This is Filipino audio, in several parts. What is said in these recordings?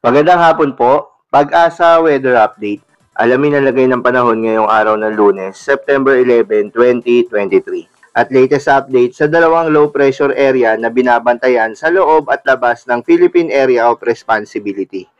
Magandang hapon po. Pag-asa Weather Update. Alamin ang lagay ng panahon ngayong araw ng Lunes, September 11, 2023. At latest update sa dalawang low pressure area na binabantayan sa loob at labas ng Philippine Area of Responsibility.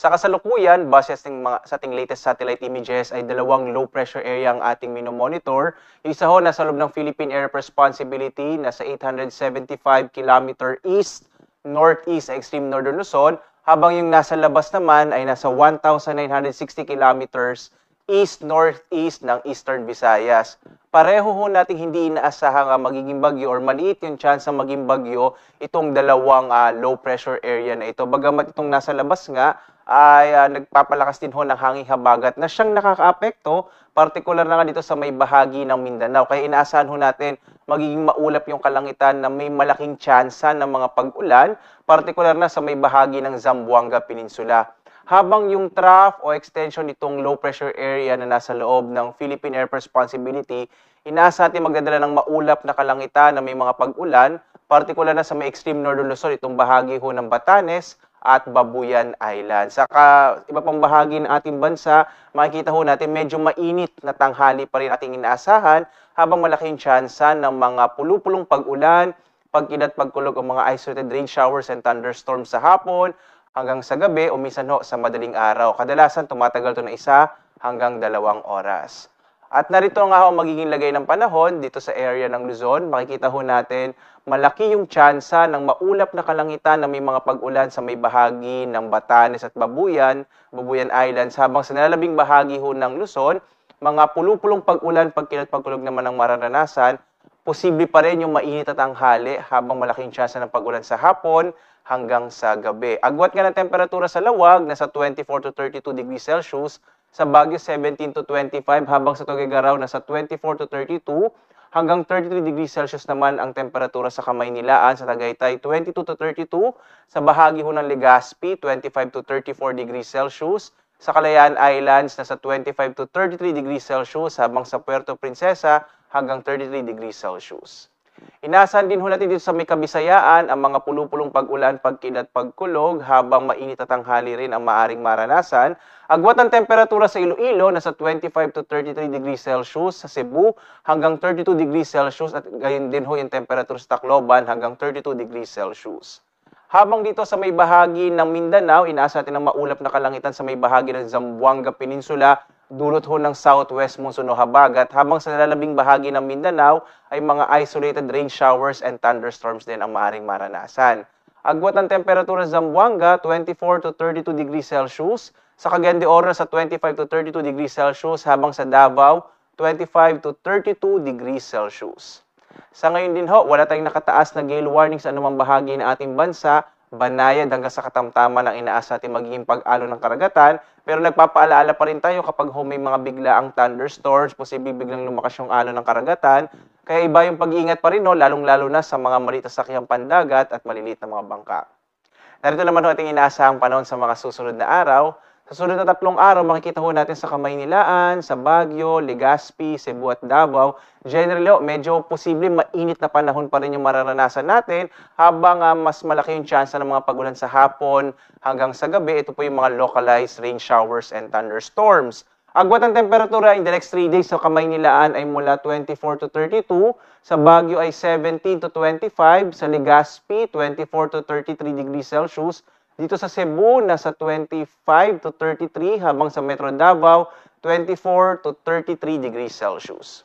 Sa kasalukuyan, base sa ating latest satellite images ay dalawang low pressure area ang ating minomonitor. Yung isa ho nasa loob ng Philippine Area of Responsibility, nasa 875 km east, northeast sa extreme northern Luzon, habang yung nasa labas naman ay nasa 1,960 kilometers east-northeast ng Eastern Visayas. Pareho ho nating hindi inaasahang magiging bagyo or maliit yung chance na maging bagyo itong dalawang low pressure area na ito. Bagamat itong nasa labas nga ay nagpapalakas din ho ng hanging habagat na siyang nakakaapekto, partikular na nga dito sa may bahagi ng Mindanao. Kaya inaasahan ho natin magiging maulap yung kalangitan na may malaking tsansa ng mga pag-ulan, partikular na sa may bahagi ng Zamboanga Peninsula. Habang yung trough o extension nitong low pressure area na nasa loob ng Philippine Area of Responsibility, inaasa natin magdadala ng maulap na kalangitan na may mga pag-ulan, partikular na sa may extreme northern Luzon, itong bahagi ho ng Batanes at Babuyan Island. Saka iba pang bahagi ng ating bansa, makikita ho natin medyo mainit na tanghali pa rin ating inaasahan, habang malaking tsansa ng mga pulupulong pag-ulan, pagkilat, pagkulog o mga isolated rain showers and thunderstorms sa hapon, hanggang sa gabi o minsan ho sa madaling araw. Kadalasan tumatagal to na 1 hanggang 2 oras. At narito nga ho magiging lagay ng panahon dito sa area ng Luzon. Makikita ho natin malaki yung tsansa ng maulap na kalangitan na may mga pag-ulan sa may bahagi ng Batanes at Babuyan Islands, habang sa nalalabing bahagi ho ng Luzon, mga pulupulong pag-ulan, pagkilat, pagkulog naman ang mararanasan. Posible pa rin yung mainit at tanghali habang malaking tsansa ng pag-ulan sa hapon hanggang sa gabi. Agwat nga ng temperatura sa Lawag, nasa 24 to 32 degrees Celsius, sa Baguio 17 to 25, habang sa Tuguegarao nasa 24 to 32, hanggang 33 degrees Celsius naman ang temperatura sa Kamaynilaan, sa Tagaytay 22 to 32, sa bahagi ho ng Legazpi 25 to 34 degrees Celsius, sa Kalayaan Islands nasa 25 to 33 degrees Celsius, habang sa Puerto Princesa hanggang 33 degrees Celsius. Inaasahan din ho natin dito sa may Kabisayaan ang mga pulupulong pag-ulan, pagkilat, pagkulog, habang mainit at tanghali rin ang maaring maranasan. Agwat ng temperatura sa Iloilo nasa 25 to 33 degrees Celsius, sa Cebu hanggang 32 degrees Celsius, at gayon din ho yung temperatura sa Tacloban hanggang 32 degrees Celsius. Habang dito sa may bahagi ng Mindanao, inaasa natin ang maulap na kalangitan sa may bahagi ng Zamboanga Peninsula, dulot ho ng southwest monsoon o habagat, habang sa nalalabing bahagi ng Mindanao ay mga isolated rain showers and thunderstorms din ang maaring maranasan. Agwat ng temperatura sa Zamboanga, 24 to 32 degrees Celsius, sa Cagayan de Oro sa 25 to 32 degrees Celsius, habang sa Davao, 25 to 32 degrees Celsius. Sa ngayon din ho, wala tayong nakataas na gale warning sa anumang bahagi ng ating bansa, banayad hanggang sa katamtaman ang inaasa natin magiging pag-alo ng karagatan, pero nagpapaalaala pa rin tayo kapag may mga biglaang thunderstorms, posibleng biglang lumakas yung alon ng karagatan, kaya iba yung pag-iingat pa rin, no, lalong-lalo na sa mga maliit na sakyang pandagat at maliliit na mga bangka. Narito naman ho ating inaasahang panahon sa mga susunod na araw. Sa sunod na 3 araw, makikita ho natin sa Kamaynilaan, sa Baguio, Legazpi, Cebu at Davao. Generally, medyo posible mainit na panahon pa rin yung mararanasan natin, habang mas malaki yung chance ng mga pag-ulan sa hapon hanggang sa gabi. Ito po yung mga localized rain showers and thunderstorms. Agwat ang temperatura in the next 3 days sa Kamaynilaan ay mula 24 to 32, sa Baguio ay 17 to 25, sa Legazpi 24 to 33 degrees Celsius, dito sa Cebu, nasa 25 to 33, habang sa Metro Davao, 24 to 33 degrees Celsius.